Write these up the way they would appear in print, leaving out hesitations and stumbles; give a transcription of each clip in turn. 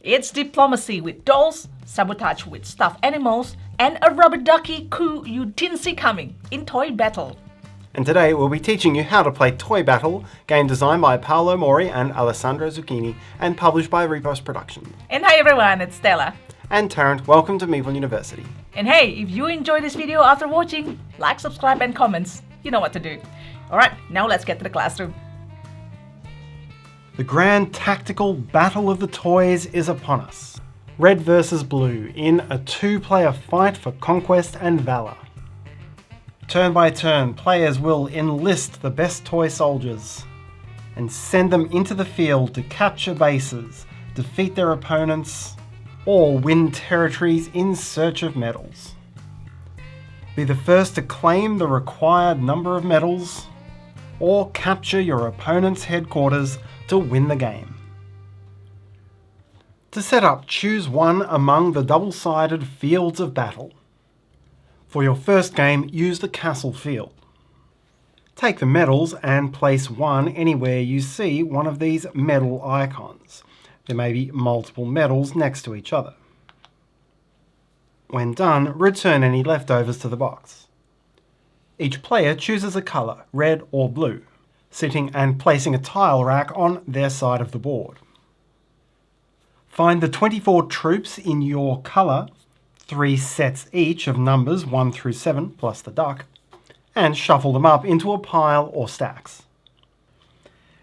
It's diplomacy with dolls, sabotage with stuffed animals, and a rubber ducky coup you didn't see coming in Toy Battle. And today we'll be teaching you how to play Toy Battle, game designed by Paolo Mori and Alessandro Zucchini, and published by Repos Production. And hi everyone, it's Stella. And Tarrant, welcome to Meeple University. And hey, if you enjoyed this video after watching, like, subscribe, and comments. You know what to do. Alright, now let's get to the classroom. The grand tactical battle of the toys is upon us. Red versus blue in a two-player fight for conquest and valor. Turn by turn, players will enlist the best toy soldiers and send them into the field to capture bases, defeat their opponents, or win territories in search of medals. Be the first to claim the required number of medals, or capture your opponent's headquarters to win the game. To set up, choose one among the double-sided fields of battle. For your first game, use the castle field. Take the medals and place one anywhere you see one of these medal icons. There may be multiple medals next to each other. When done, return any leftovers to the box. Each player chooses a colour, red or blue, sitting and placing a tile rack on their side of the board. Find the 24 troops in your colour, 3 sets each of numbers 1 through 7 plus the duck, and shuffle them up into a pile or stacks.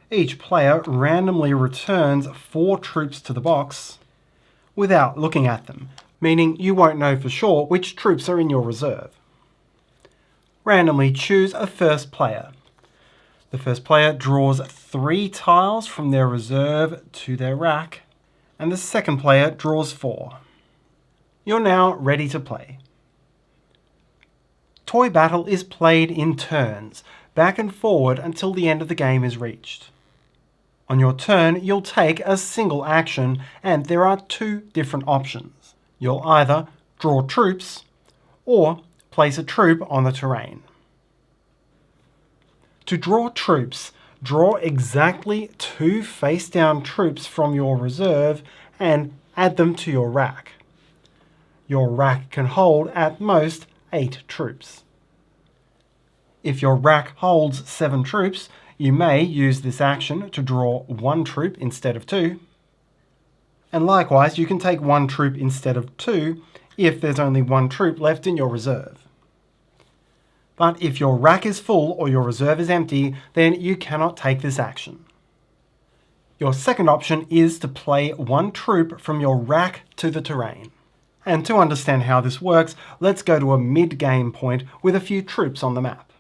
Each player randomly returns 4 troops to the box without looking at them, meaning you won't know for sure which troops are in your reserve. Randomly choose a first player. The first player draws 3 tiles from their reserve to their rack, and the second player draws 4. You're now ready to play. Toy Battle is played in turns, back and forward until the end of the game is reached. On your turn, you'll take a single action, and there are 2 different options. You'll either draw troops, or place a troop on the terrain. To draw troops, draw exactly 2 face-down troops from your reserve and add them to your rack. Your rack can hold at most 8 troops. If your rack holds 7 troops, you may use this action to draw 1 troop instead of 2. And likewise, you can take 1 troop instead of 2 if there's only 1 troop left in your reserve. But if your rack is full or your reserve is empty, then you cannot take this action. Your second option is to play 1 troop from your rack to the terrain. And to understand how this works, let's go to a mid-game point with a few troops on the map.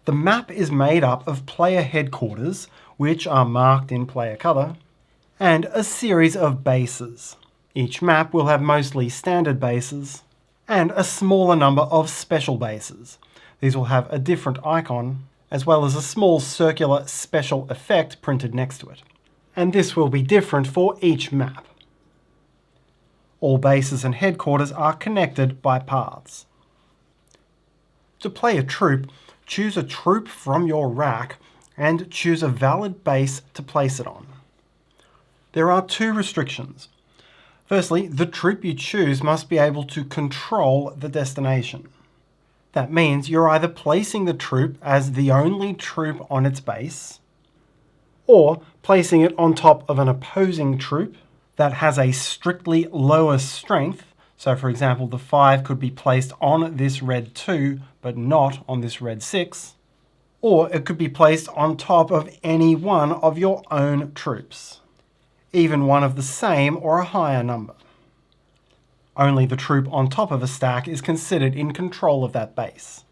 The map is made up of player headquarters, which are marked in player colour, and a series of bases. Each map will have mostly standard bases, and a smaller number of special bases. These will have a different icon, as well as a small circular special effect printed next to it. And this will be different for each map. All bases and headquarters are connected by paths. To play a troop, choose a troop from your rack and choose a valid base to place it on. There are 2 restrictions. Firstly, the troop you choose must be able to control the destination. That means you're either placing the troop as the only troop on its base, or placing it on top of an opposing troop that has a strictly lower strength. So for example, the 5 could be placed on this red 2, but not on this red 6. Or it could be placed on top of any one of your own troops, even one of the same or a higher number. Only the troop on top of a stack is considered in control of that base.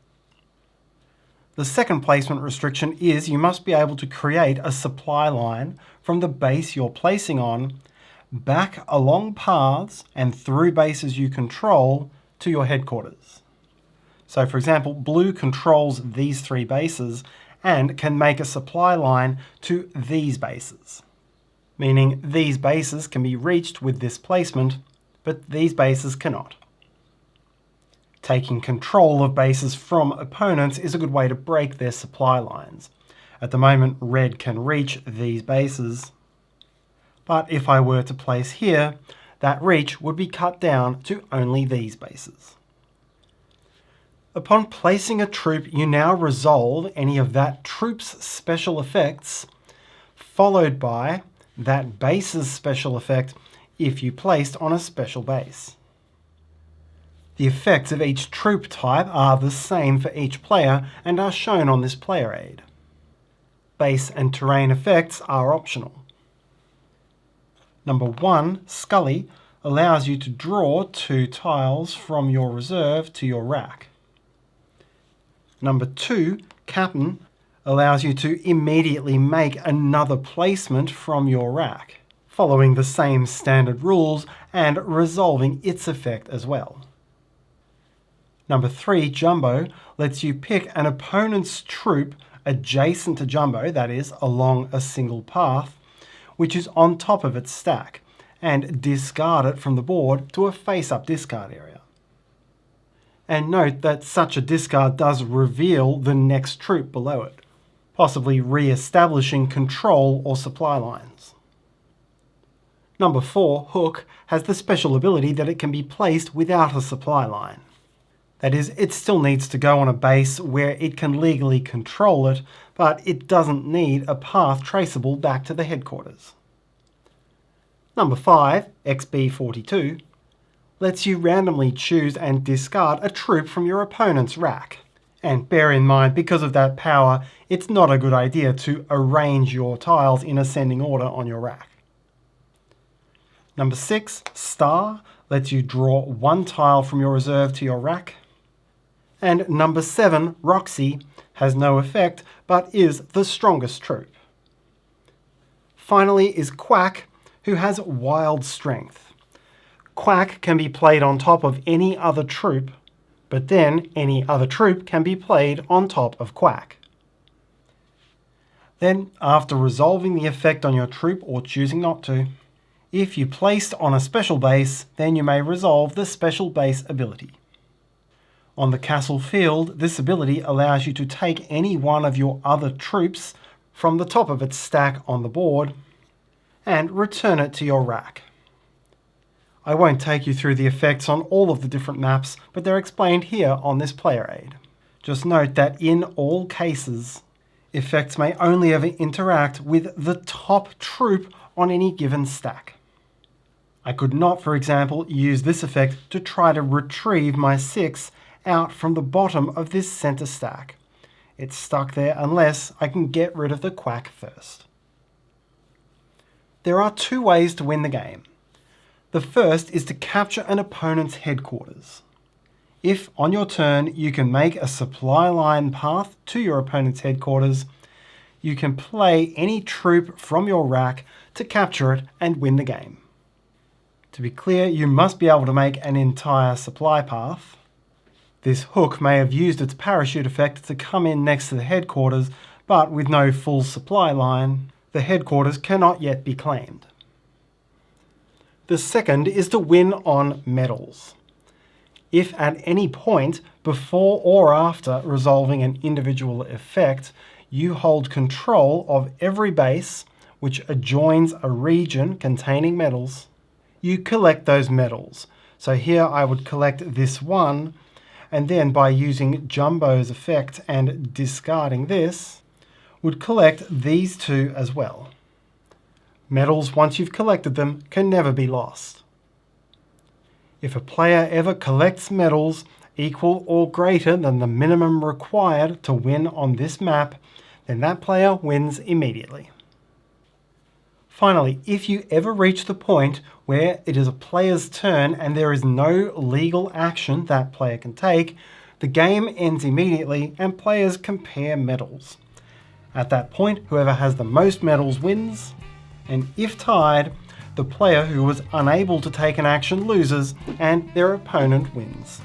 The second placement restriction is you must be able to create a supply line from the base you're placing on, back along paths and through bases you control to your headquarters. So for example, blue controls these 3 bases and can make a supply line to these bases, meaning these bases can be reached with this placement, but these bases cannot. Taking control of bases from opponents is a good way to break their supply lines. At the moment, red can reach these bases, But if I were to place here, that reach would be cut down to only these bases. Upon placing a troop, you now resolve any of that troop's special effects, followed by that base's special effect if you placed on a special base. The effects of each troop type are the same for each player and are shown on this player aid. Base and terrain effects are optional. Number 1, Scully, allows you to draw 2 tiles from your reserve to your rack. Number 2, Captain, allows you to immediately make another placement from your rack, following the same standard rules and resolving its effect as well. Number 3, Jumbo, lets you pick an opponent's troop adjacent to Jumbo, that is, along a single path, which is on top of its stack, and discard it from the board to a face-up discard area. And note that such a discard does reveal the next troop below it, possibly re-establishing control or supply lines. Number 4, Hook, has the special ability that it can be placed without a supply line. That is, it still needs to go on a base where it can legally control it, but it doesn't need a path traceable back to the headquarters. Number 5, XB42, lets you randomly choose and discard a troop from your opponent's rack. And bear in mind, because of that power, it's not a good idea to arrange your tiles in ascending order on your rack. Number 6, Star, lets you draw 1 tile from your reserve to your rack. And number 7, Roxy, has no effect, but is the strongest troop. Finally is Quack, who has wild strength. Quack can be played on top of any other troop, but then any other troop can be played on top of Quack. Then, after resolving the effect on your troop or choosing not to, if you placed on a special base, then you may resolve the special base ability. On the castle field, this ability allows you to take any one of your other troops from the top of its stack on the board and return it to your rack. I won't take you through the effects on all of the different maps, but they're explained here on this player aid. Just note that in all cases, effects may only ever interact with the top troop on any given stack. I could not, for example, use this effect to try to retrieve my 6 out from the bottom of this center stack. It's stuck there unless I can get rid of the Quack first. There are 2 ways to win the game. The first is to capture an opponent's headquarters. If, on your turn, you can make a supply line path to your opponent's headquarters, you can play any troop from your rack to capture it and win the game. To be clear, you must be able to make an entire supply path. This Hook may have used its parachute effect to come in next to the headquarters, but with no full supply line, the headquarters cannot yet be claimed. The second is to win on medals. If at any point, before or after resolving an individual effect, you hold control of every base which adjoins a region containing medals, you collect those medals. So here I would collect this one, and then by using Jumbo's effect and discarding this, would collect these 2 as well. Medals, once you've collected them, can never be lost. If a player ever collects medals equal or greater than the minimum required to win on this map, then that player wins immediately. Finally, if you ever reach the point where it is a player's turn and there is no legal action that player can take, the game ends immediately and players compare medals. At that point, whoever has the most medals wins, and if tied, the player who was unable to take an action loses and their opponent wins.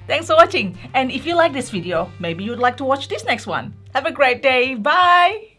Thanks for watching, and if you like this video, maybe you'd like to watch this next one. Have a great day, bye!